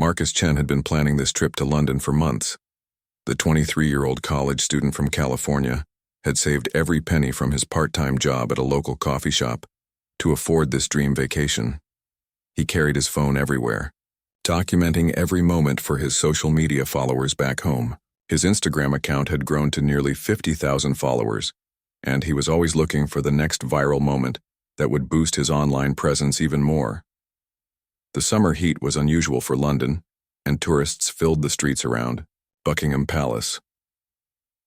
Marcus Chen had been planning this trip to London for months. The 23-year-old college student from California had saved every penny from his part-time job at a local coffee shop to afford this dream vacation. He carried his phone everywhere, documenting every moment for his social media followers back home. His Instagram account had grown to nearly 50,000 followers, and he was always looking for the next viral moment that would boost his online presence even more. The summer heat was unusual for London, and tourists filled the streets around Buckingham Palace.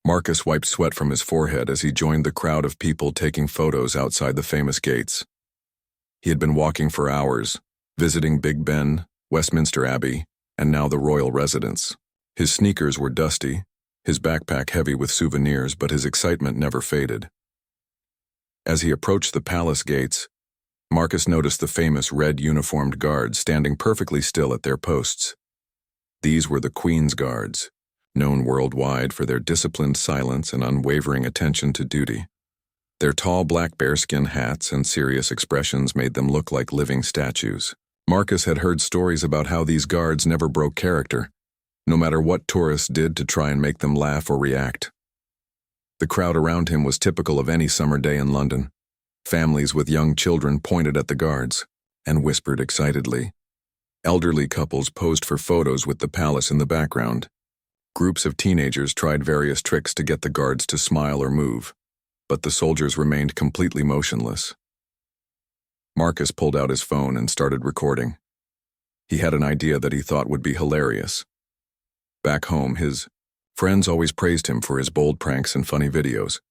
Marcus wiped sweat from his forehead as he joined the crowd of people taking photos outside the famous gates. He had been walking for hours, visiting Big Ben, Westminster Abbey, and now the royal residence. His sneakers were dusty, his backpack heavy with souvenirs, but his excitement never faded. As he approached the palace gates, Marcus noticed the famous red uniformed guards standing perfectly still at their posts. These were the Queen's Guards, known worldwide for their disciplined silence and unwavering attention to duty. Their tall black bearskin hats and serious expressions made them look like living statues. Marcus had heard stories about how these guards never broke character, no matter what tourists did to try and make them laugh or react. The crowd around him was typical of any summer day in London. Families with young children pointed at the guards and whispered excitedly. Elderly couples posed for photos with the palace in the background. Groups of teenagers tried various tricks to get the guards to smile or move, but the soldiers remained completely motionless. Marcus pulled out his phone and started recording. He had an idea that he thought would be hilarious. Back home, his friends always praised him for his bold pranks and funny videos.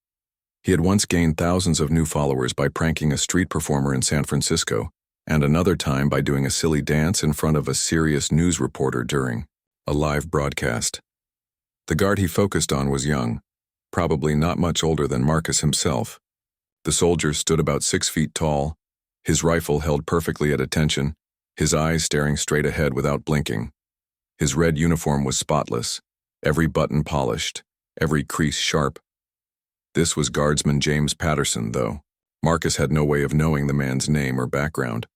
He had once gained thousands of new followers by pranking a street performer in San Francisco, and another time by doing a silly dance in front of a serious news reporter during a live broadcast. The guard he focused on was young, probably not much older than Marcus himself. The soldier stood about 6 feet tall, his rifle held perfectly at attention, his eyes staring straight ahead without blinking. His red uniform was spotless, every button polished, every crease sharp. This was Guardsman James Patterson, though. Marcus had no way of knowing the man's name or background.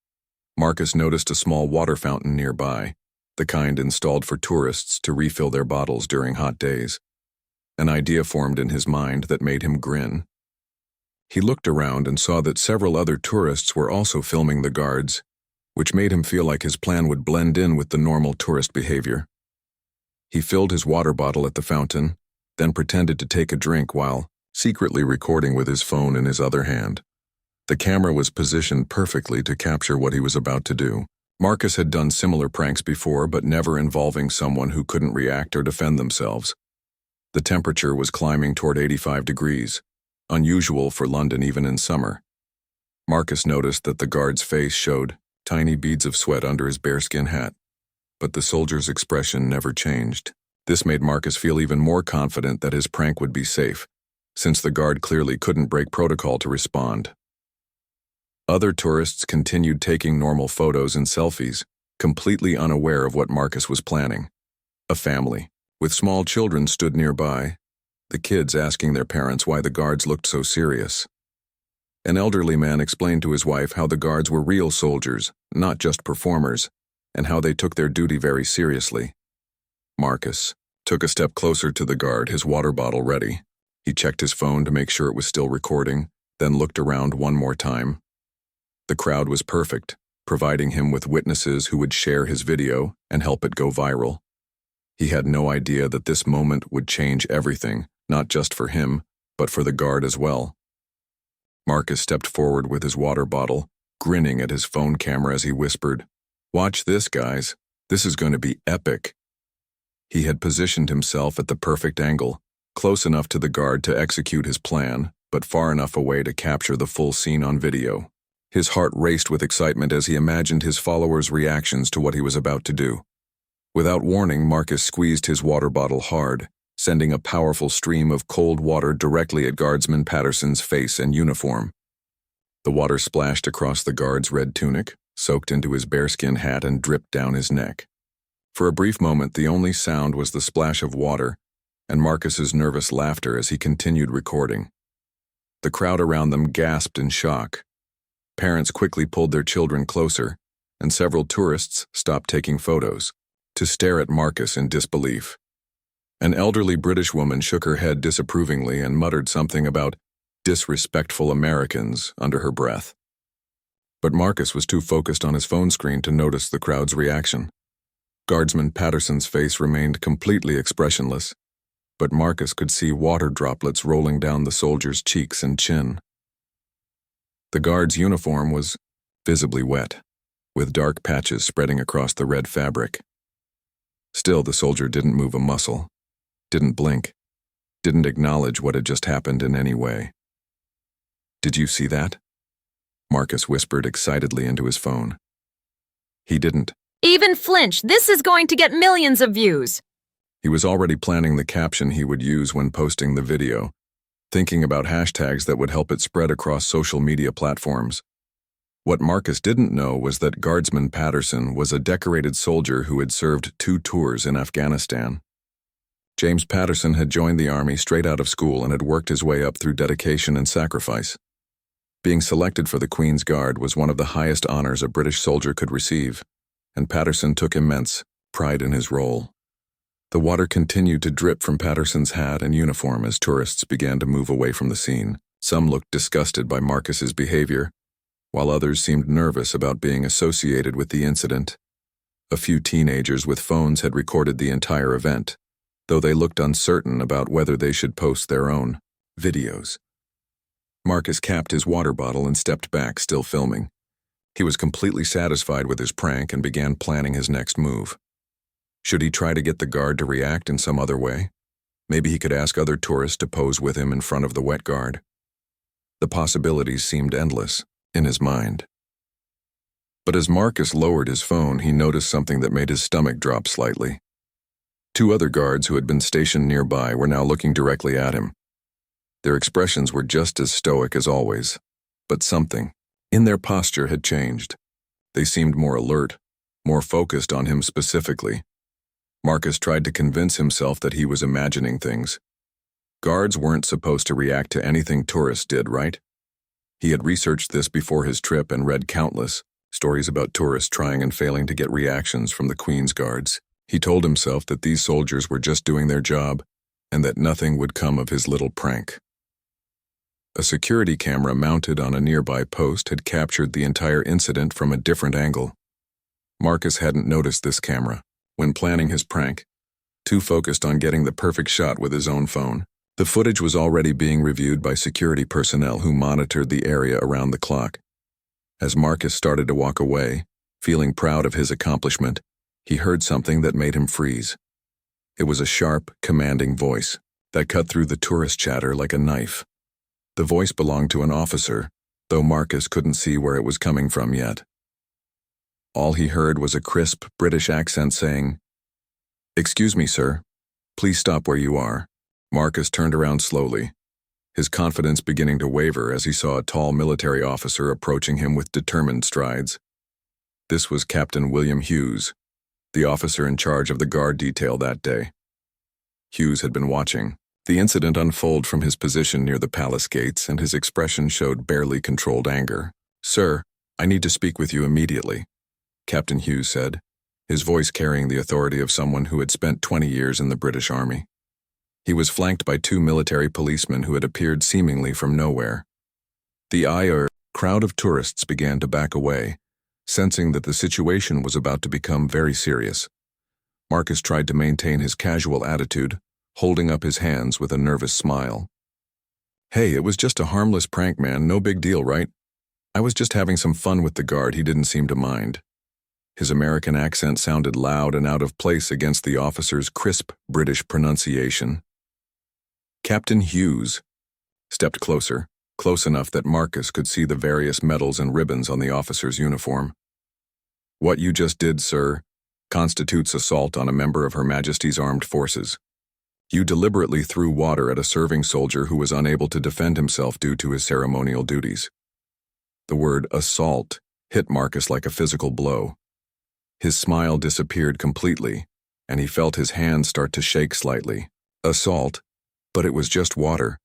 Marcus noticed a small water fountain nearby, the kind installed for tourists to refill their bottles during hot days. An idea formed in his mind that made him grin. He looked around and saw that several other tourists were also filming the guards, which made him feel like his plan would blend in with the normal tourist behavior. He filled his water bottle at the fountain, then pretended to take a drink while secretly recording with his phone in his other hand. The camera was positioned perfectly to capture what he was about to do. Marcus had done similar pranks before, but never involving someone who couldn't react or defend themselves. The temperature was climbing toward 85 degrees, unusual for London even in summer. Marcus noticed that the guard's face showed tiny beads of sweat under his bearskin hat, but the soldier's expression never changed. This made Marcus feel even more confident that his prank would be safe, since the guard clearly couldn't break protocol to respond. Other tourists continued taking normal photos and selfies, completely unaware of what Marcus was planning. A family with small children stood nearby, the kids asking their parents why the guards looked so serious. An elderly man explained to his wife how the guards were real soldiers, not just performers, and how they took their duty very seriously. Marcus took a step closer to the guard, his water bottle ready. He checked his phone to make sure it was still recording, then looked around one more time. The crowd was perfect, providing him with witnesses who would share his video and help it go viral. He had no idea that this moment would change everything, not just for him, but for the guard as well. Marcus stepped forward with his water bottle, grinning at his phone camera as he whispered, "Watch this, guys. This is going to be epic." He had positioned himself at the perfect angle, close enough to the guard to execute his plan, but far enough away to capture the full scene on video. His heart raced with excitement as he imagined his followers' reactions to what he was about to do. Without warning, Marcus squeezed his water bottle hard, sending a powerful stream of cold water directly at Guardsman Patterson's face and uniform. The water splashed across the guard's red tunic, soaked into his bearskin hat, and dripped down his neck. For a brief moment, the only sound was the splash of water and Marcus's nervous laughter as he continued recording. The crowd around them gasped in shock. Parents quickly pulled their children closer, and several tourists stopped taking photos. to stare at Marcus in disbelief. An elderly British woman shook her head disapprovingly and muttered something about disrespectful Americans under her breath. But Marcus was too focused on his phone screen to notice the crowd's reaction. Guardsman Patterson's face remained completely expressionless, but Marcus could see water droplets rolling down the soldier's cheeks and chin. The guard's uniform was visibly wet, with dark patches spreading across the red fabric. Still, the soldier didn't move a muscle, didn't blink, didn't acknowledge what had just happened in any way. "Did you see that?" Marcus whispered excitedly into his phone. He didn't. Even flinch, this is going to get millions of views. He was already planning the caption he would use when posting the video, thinking about hashtags that would help it spread across social media platforms. What Marcus didn't know was that Guardsman Patterson was a decorated soldier who had served 2 tours in Afghanistan. James Patterson had joined the army straight out of school and had worked his way up through dedication and sacrifice. Being selected for the Queen's Guard was one of the highest honors a British soldier could receive, and Patterson took immense pride in his role. The water continued to drip from Patterson's hat and uniform as tourists began to move away from the scene. Some looked disgusted by Marcus's behavior, while others seemed nervous about being associated with the incident. A few teenagers with phones had recorded the entire event, though they looked uncertain about whether they should post their own videos. Marcus capped his water bottle and stepped back, still filming. He was completely satisfied with his prank and began planning his next move. Should he try to get the guard to react in some other way? Maybe he could ask other tourists to pose with him in front of the wet guard. The possibilities seemed endless in his mind. But as Marcus lowered his phone, he noticed something that made his stomach drop slightly. 2 other guards who had been stationed nearby were now looking directly at him. Their expressions were just as stoic as always, but something in their posture had changed. They seemed more alert, more focused on him specifically. Marcus tried to convince himself that he was imagining things. Guards weren't supposed to react to anything tourists did, right? He had researched this before his trip and read countless stories about tourists trying and failing to get reactions from the Queen's Guards. He told himself that these soldiers were just doing their job and that nothing would come of his little prank. A security camera mounted on a nearby post had captured the entire incident from a different angle. Marcus hadn't noticed this camera when planning his prank, too focused on getting the perfect shot with his own phone. The footage was already being reviewed by security personnel who monitored the area around the clock. As Marcus started to walk away, feeling proud of his accomplishment, he heard something that made him freeze. It was a sharp, commanding voice that cut through the tourist chatter like a knife. The voice belonged to an officer, though Marcus couldn't see where it was coming from yet. All he heard was a crisp British accent saying, "Excuse me, sir. Please stop where you are." Marcus turned around slowly, his confidence beginning to waver as he saw a tall military officer approaching him with determined strides. This was Captain William Hughes, the officer in charge of the guard detail that day. Hughes had been watching the incident unfold from his position near the palace gates, and his expression showed barely controlled anger. "Sir, I need to speak with you immediately," Captain Hughes said, his voice carrying the authority of someone who had spent 20 years in the British Army. He was flanked by 2 military policemen who had appeared seemingly from nowhere. The crowd of tourists began to back away, sensing that the situation was about to become very serious. Marcus tried to maintain his casual attitude, holding up his hands with a nervous smile. "Hey, it was just a harmless prank, man, no big deal, right? I was just having some fun with the guard, he didn't seem to mind." His American accent sounded loud and out of place against the officer's crisp British pronunciation. Captain Hughes stepped closer, close enough that Marcus could see the various medals and ribbons on the officer's uniform. "What you just did, sir, constitutes assault on a member of Her Majesty's Armed Forces. You deliberately threw water at a serving soldier who was unable to defend himself due to his ceremonial duties." The word assault hit Marcus like a physical blow. His smile disappeared completely, and he felt his hands start to shake slightly. Assault? But it was just water.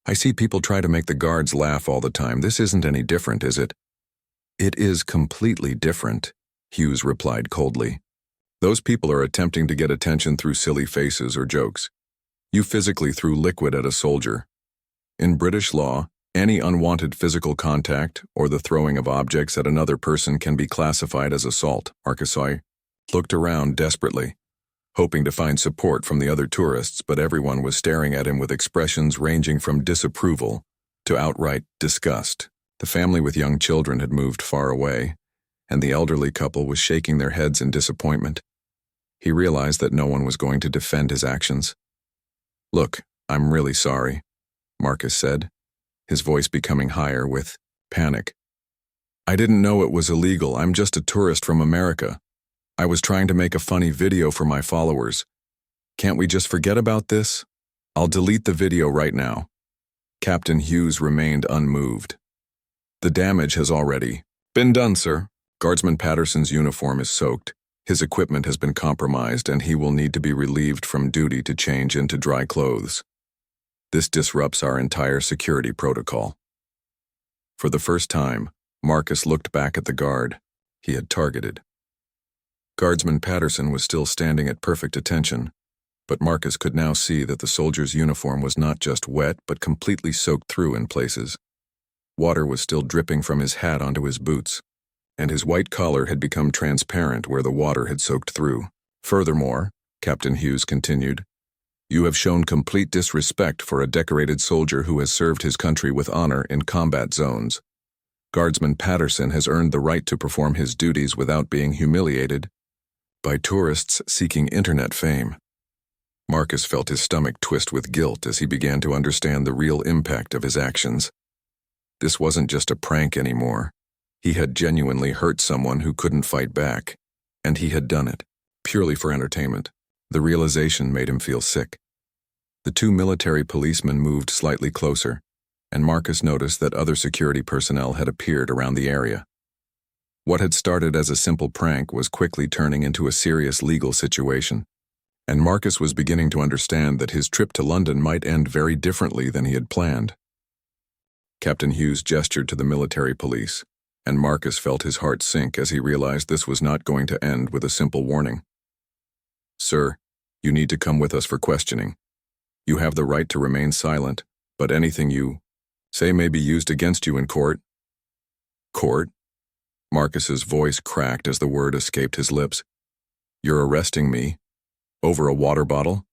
I see people try to make the guards laugh all the time. This isn't any different, is it? "It is completely different," Hughes replied coldly. Those people are attempting to get attention through silly faces or jokes. You physically threw liquid at a soldier. In British law, any unwanted physical contact or the throwing of objects at another person can be classified as assault. Marcus looked around desperately, hoping to find support from the other tourists, but everyone was staring at him with expressions ranging from disapproval to outright disgust. The family with young children had moved far away, and the elderly couple was shaking their heads in disappointment. He realized that no one was going to defend his actions. "Look, I'm really sorry," Marcus said, his voice becoming higher with panic. "I didn't know it was illegal. I'm just a tourist from America. I was trying to make a funny video for my followers. Can't we just forget about this? I'll delete the video right now." Captain Hughes remained unmoved. "The damage has already been done, sir. Guardsman Patterson's uniform is soaked. His equipment has been compromised, and he will need to be relieved from duty to change into dry clothes. This disrupts our entire security protocol." For the first time, Marcus looked back at the guard he had targeted. Guardsman Patterson was still standing at perfect attention, but Marcus could now see that the soldier's uniform was not just wet but completely soaked through in places. Water was still dripping from his hat onto his boots, and his white collar had become transparent where the water had soaked through. "Furthermore," Captain Hughes continued, "you have shown complete disrespect for a decorated soldier who has served his country with honor in combat zones. Guardsman Patterson has earned the right to perform his duties without being humiliated by tourists seeking internet fame." Marcus felt his stomach twist with guilt as he began to understand the real impact of his actions. This wasn't just a prank anymore. He had genuinely hurt someone who couldn't fight back, and he had done it purely for entertainment. The realization made him feel sick. The two military policemen moved slightly closer, and Marcus noticed that other security personnel had appeared around the area. What had started as a simple prank was quickly turning into a serious legal situation, and Marcus was beginning to understand that his trip to London might end very differently than he had planned. Captain Hughes gestured to the military police, and Marcus felt his heart sink as he realized this was not going to end with a simple warning. "Sir, you need to come with us for questioning. You have the right to remain silent, but anything you say may be used against you in court." "Court?" Marcus's voice cracked as the word escaped his lips. "You're arresting me? Over a water bottle?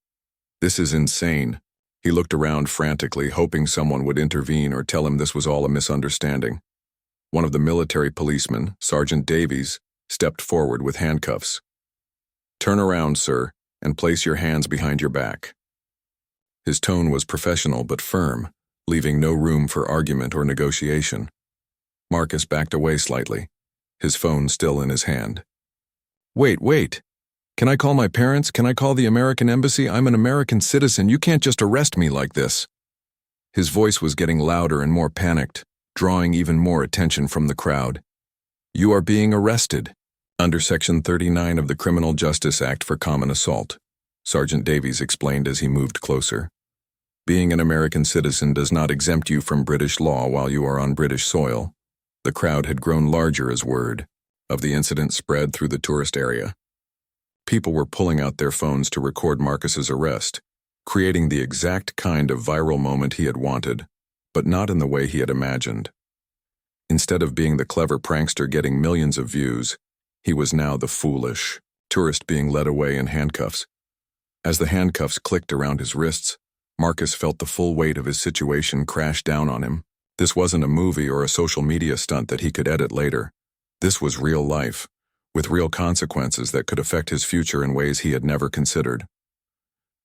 This is insane." He looked around frantically, hoping someone would intervene or tell him this was all a misunderstanding. One of the military policemen, Sergeant Davies, stepped forward with handcuffs. "Turn around, sir, and place your hands behind your back." His tone was professional but firm, leaving no room for argument or negotiation. Marcus backed away slightly, his phone still in his hand. Wait. Can I call my parents? Can I call the American embassy? I'm an American citizen. You can't just arrest me like this." His voice was getting louder and more panicked, drawing even more attention from the crowd. "You are being arrested under Section 39 of the Criminal Justice Act for common assault," Sergeant Davies explained as he moved closer. "Being an American citizen does not exempt you from British law while you are on British soil." The crowd had grown larger as word of the incident spread through the tourist area. People were pulling out their phones to record Marcus's arrest, creating the exact kind of viral moment he had wanted, but not in the way he had imagined. Instead of being the clever prankster getting millions of views, he was now the foolish tourist being led away in handcuffs. As the handcuffs clicked around his wrists, Marcus felt the full weight of his situation crash down on him. This wasn't a movie or a social media stunt that he could edit later. This was real life, with real consequences that could affect his future in ways he had never considered.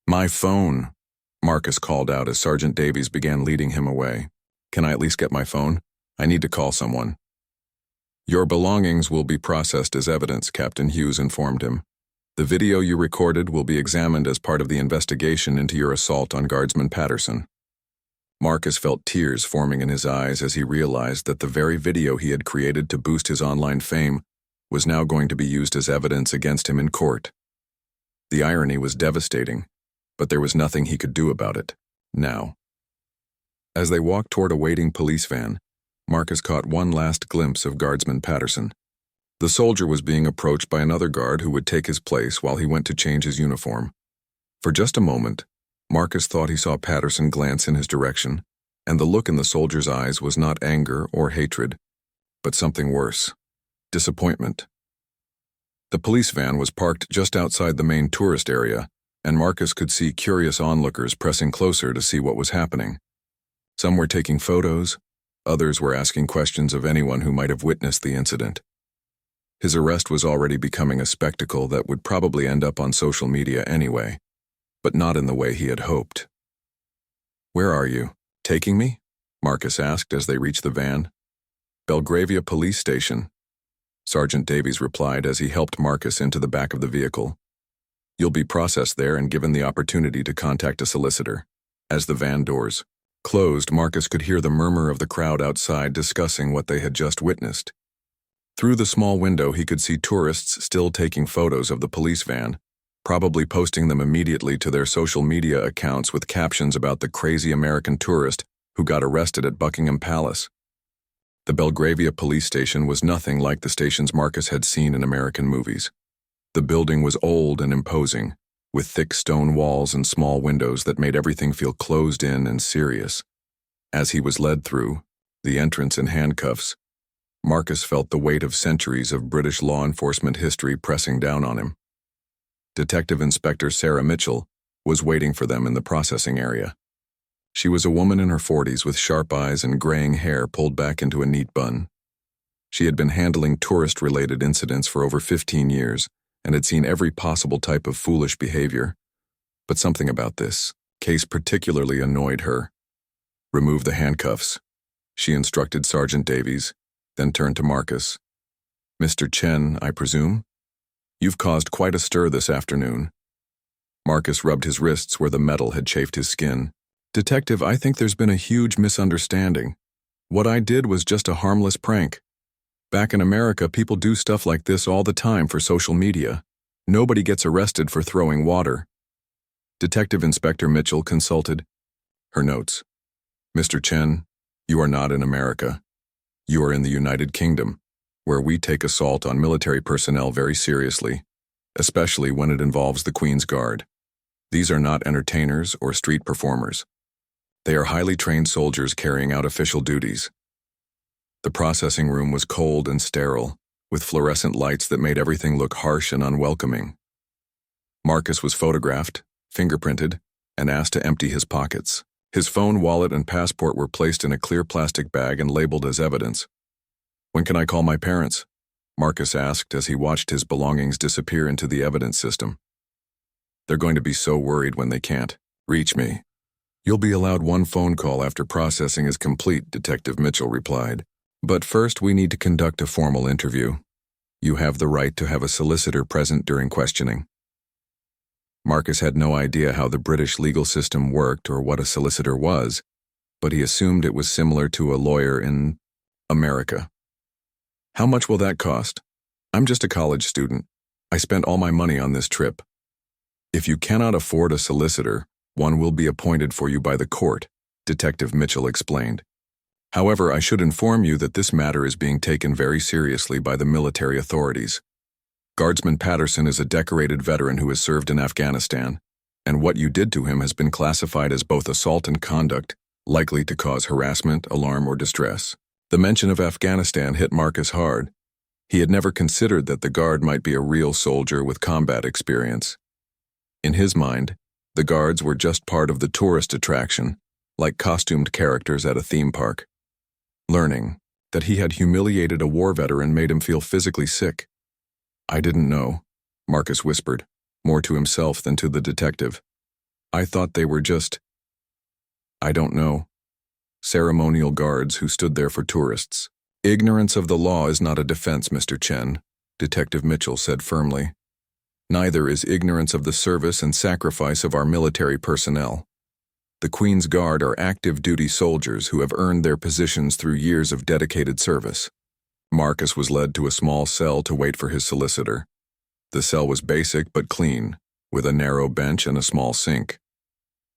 "My phone," Marcus called out as Sergeant Davies began leading him away. "Can I at least get my phone? I need to call someone." "Your belongings will be processed as evidence," Captain Hughes informed him. "The video you recorded will be examined as part of the investigation into your assault on Guardsman Patterson." Marcus felt tears forming in his eyes as he realized that the very video he had created to boost his online fame was now going to be used as evidence against him in court. The irony was devastating, but there was nothing he could do about it, now. As they walked toward a waiting police van, Marcus caught one last glimpse of Guardsman Patterson. The soldier was being approached by another guard who would take his place while he went to change his uniform. For just a moment, Marcus thought he saw Patterson glance in his direction, and the look in the soldier's eyes was not anger or hatred, but something worse: disappointment. The police van was parked just outside the main tourist area, and Marcus could see curious onlookers pressing closer to see what was happening. Some were taking photos, others were asking questions of anyone who might have witnessed the incident. His arrest was already becoming a spectacle that would probably end up on social media anyway, but not in the way he had hoped. "Where are you? Taking me?" Marcus asked as they reached the van. "Belgravia Police Station," Sergeant Davies replied as he helped Marcus into the back of the vehicle. "You'll be processed there and given the opportunity to contact a solicitor." As the van doors closed, Marcus could hear the murmur of the crowd outside discussing what they had just witnessed. Through the small window, he could see tourists still taking photos of the police van, probably posting them immediately to their social media accounts with captions about the crazy American tourist who got arrested at Buckingham Palace. The Belgravia police station was nothing like the stations Marcus had seen in American movies. The building was old and imposing, with thick stone walls and small windows that made everything feel closed in and serious. As he was led through, the entrance in handcuffs, Marcus felt the weight of centuries of British law enforcement history pressing down on him. Detective Inspector Sarah Mitchell was waiting for them in the processing area. She was a woman in her 40s with sharp eyes and graying hair pulled back into a neat bun. She had been handling tourist-related incidents for over 15 years and had seen every possible type of foolish behavior. But something about this case particularly annoyed her. "Remove the handcuffs," she instructed Sergeant Davies, then turned to Marcus. "Mr. Chen, I presume? You've caused quite a stir this afternoon." Marcus rubbed his wrists where the metal had chafed his skin. "Detective, I think there's been a huge misunderstanding. What I did was just a harmless prank. Back in America, people do stuff like this all the time for social media. Nobody gets arrested for throwing water." Detective Inspector Mitchell consulted her notes. "Mr. Chen, you are not in America. You are in the United Kingdom, where we take assault on military personnel very seriously, especially when it involves the Queen's Guard. These are not entertainers or street performers. They are highly trained soldiers carrying out official duties." The processing room was cold and sterile, with fluorescent lights that made everything look harsh and unwelcoming. Marcus was photographed, fingerprinted, and asked to empty his pockets. His phone, wallet, and passport were placed in a clear plastic bag and labeled as evidence. "When can I call my parents?" Marcus asked as he watched his belongings disappear into the evidence system. "They're going to be so worried when they can't reach me." "You'll be allowed one phone call after processing is complete," Detective Mitchell replied. "But first we need to conduct a formal interview. You have the right to have a solicitor present during questioning." Marcus had no idea how the British legal system worked or what a solicitor was, but he assumed it was similar to a lawyer in America. "How much will that cost?" "I'm just a college student. I spent all my money on this trip." "If you cannot afford a solicitor, one will be appointed for you by the court," Detective Mitchell explained. "However, I should inform you that this matter is being taken very seriously by the military authorities. Guardsman Patterson is a decorated veteran who has served in Afghanistan, and what you did to him has been classified as both assault and conduct, likely to cause harassment, alarm, or distress." The mention of Afghanistan hit Marcus hard. He had never considered that the guard might be a real soldier with combat experience. In his mind, the guards were just part of the tourist attraction, like costumed characters at a theme park. Learning that he had humiliated a war veteran made him feel physically sick. "I didn't know," Marcus whispered, more to himself than to the detective. "I thought they were just, I don't know, ceremonial guards who stood there for tourists." "Ignorance of the law is not a defense, Mr. Chen," Detective Mitchell said firmly. "Neither is ignorance of the service and sacrifice of our military personnel. The Queen's Guard are active duty soldiers who have earned their positions through years of dedicated service." Marcus was led to a small cell to wait for his solicitor. The cell was basic but clean, with a narrow bench and a small sink.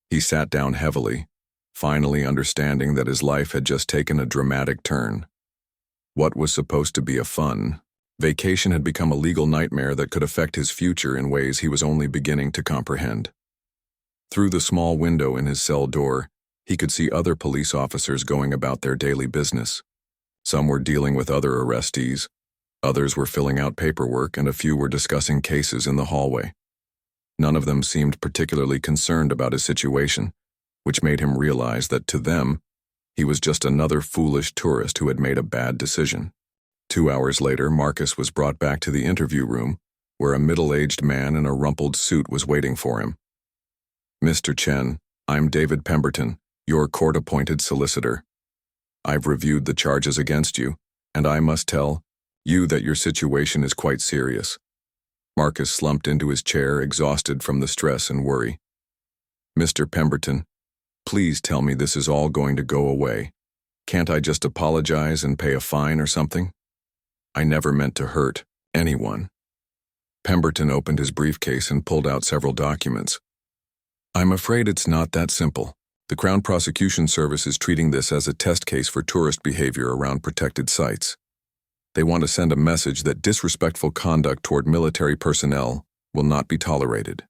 He sat down heavily, finally understanding that his life had just taken a dramatic turn. What was supposed to be a fun, Vacation had become a legal nightmare that could affect his future in ways he was only beginning to comprehend. Through the small window in his cell door, he could see other police officers going about their daily business. Some were dealing with other arrestees, others were filling out paperwork, and a few were discussing cases in the hallway. None of them seemed particularly concerned about his situation, which made him realize that to them, he was just another foolish tourist who had made a bad decision. 2 hours later, Marcus was brought back to the interview room, where a middle-aged man in a rumpled suit was waiting for him. "Mr. Chen, I'm David Pemberton, your court-appointed solicitor. I've reviewed the charges against you, and I must tell you that your situation is quite serious." Marcus slumped into his chair, exhausted from the stress and worry. "Mr. Pemberton, please tell me this is all going to go away. Can't I just apologize and pay a fine or something? I never meant to hurt anyone." Pemberton opened his briefcase and pulled out several documents. "I'm afraid it's not that simple. The Crown Prosecution Service is treating this as a test case for tourist behavior around protected sites. They want to send a message that disrespectful conduct toward military personnel will not be tolerated."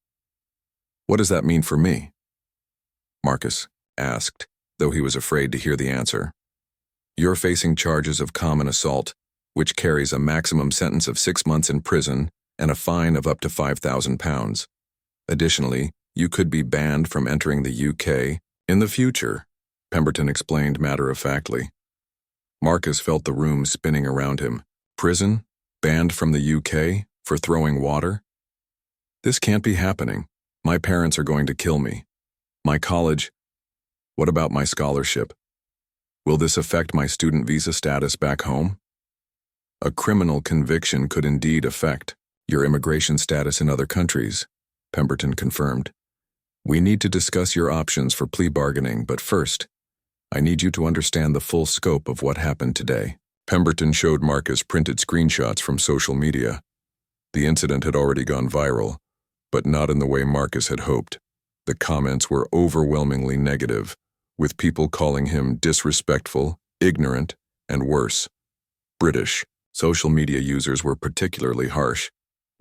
"What does that mean for me?" Marcus asked, though he was afraid to hear the answer. "You're facing charges of common assault, which carries a maximum sentence of 6 months in prison and a fine of up to £5,000. Additionally, you could be banned from entering the UK in the future," Pemberton explained matter-of-factly. Marcus felt the room spinning around him. Prison? Banned from the UK? For throwing water? This can't be happening. My parents are going to kill me. My college? What about my scholarship? Will this affect my student visa status back home? A criminal conviction could indeed affect your immigration status in other countries, Pemberton confirmed. "We need to discuss your options for plea bargaining, but first, I need you to understand the full scope of what happened today." Pemberton showed Marcus printed screenshots from social media. The incident had already gone viral, but not in the way Marcus had hoped. The comments were overwhelmingly negative, with people calling him disrespectful, ignorant, and worse, British. Social media users were particularly harsh,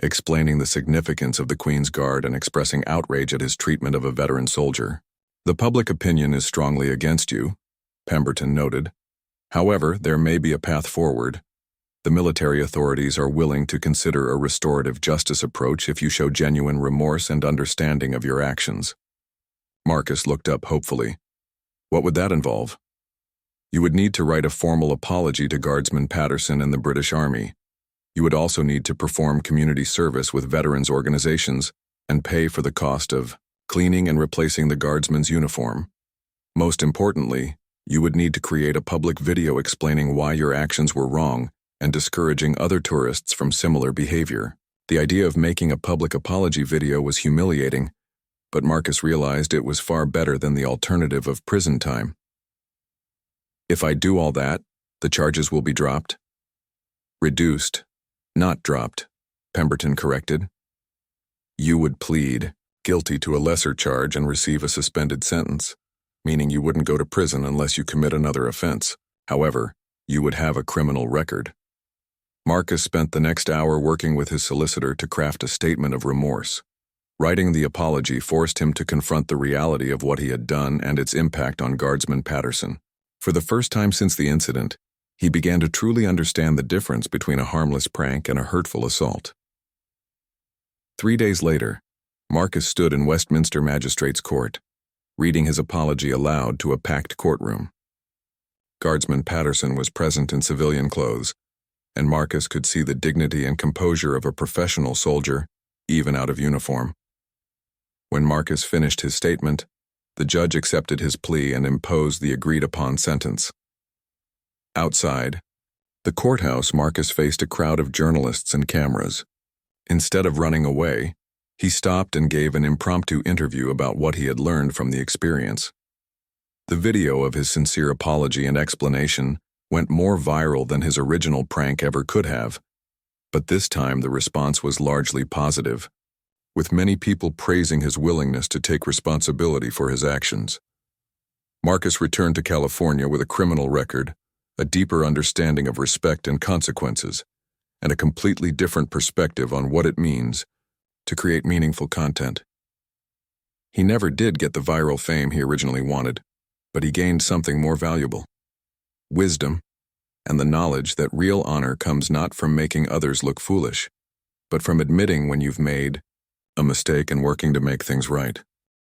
explaining the significance of the Queen's Guard and expressing outrage at his treatment of a veteran soldier. "The public opinion is strongly against you," Pemberton noted. "However, there may be a path forward. The military authorities are willing to consider a restorative justice approach if you show genuine remorse and understanding of your actions." Marcus looked up hopefully. "What would that involve?" "You would need to write a formal apology to Guardsman Patterson and the British Army. You would also need to perform community service with veterans organizations and pay for the cost of cleaning and replacing the guardsman's uniform. Most importantly, you would need to create a public video explaining why your actions were wrong and discouraging other tourists from similar behavior." The idea of making a public apology video was humiliating, but Marcus realized it was far better than the alternative of prison time. "If I do all that, the charges will be dropped?" "Reduced, not dropped," Pemberton corrected. "You would plead guilty to a lesser charge and receive a suspended sentence, meaning you wouldn't go to prison unless you commit another offense. However, you would have a criminal record." Marcus spent the next hour working with his solicitor to craft a statement of remorse. Writing the apology forced him to confront the reality of what he had done and its impact on Guardsman Patterson. For the first time since the incident, he began to truly understand the difference between a harmless prank and a hurtful assault. 3 days later, Marcus stood in Westminster Magistrates' Court, reading his apology aloud to a packed courtroom. Guardsman Patterson was present in civilian clothes, and Marcus could see the dignity and composure of a professional soldier, even out of uniform. When Marcus finished his statement, the judge accepted his plea and imposed the agreed-upon sentence. Outside the courthouse, Marcus faced a crowd of journalists and cameras. Instead of running away, he stopped and gave an impromptu interview about what he had learned from the experience. The video of his sincere apology and explanation went more viral than his original prank ever could have, but this time the response was largely positive, with many people praising his willingness to take responsibility for his actions. Marcus returned to California with a criminal record, a deeper understanding of respect and consequences, and a completely different perspective on what it means to create meaningful content. He never did get the viral fame he originally wanted, but he gained something more valuable: wisdom and the knowledge that real honor comes not from making others look foolish, but from admitting when you've made a mistake and working to make things right.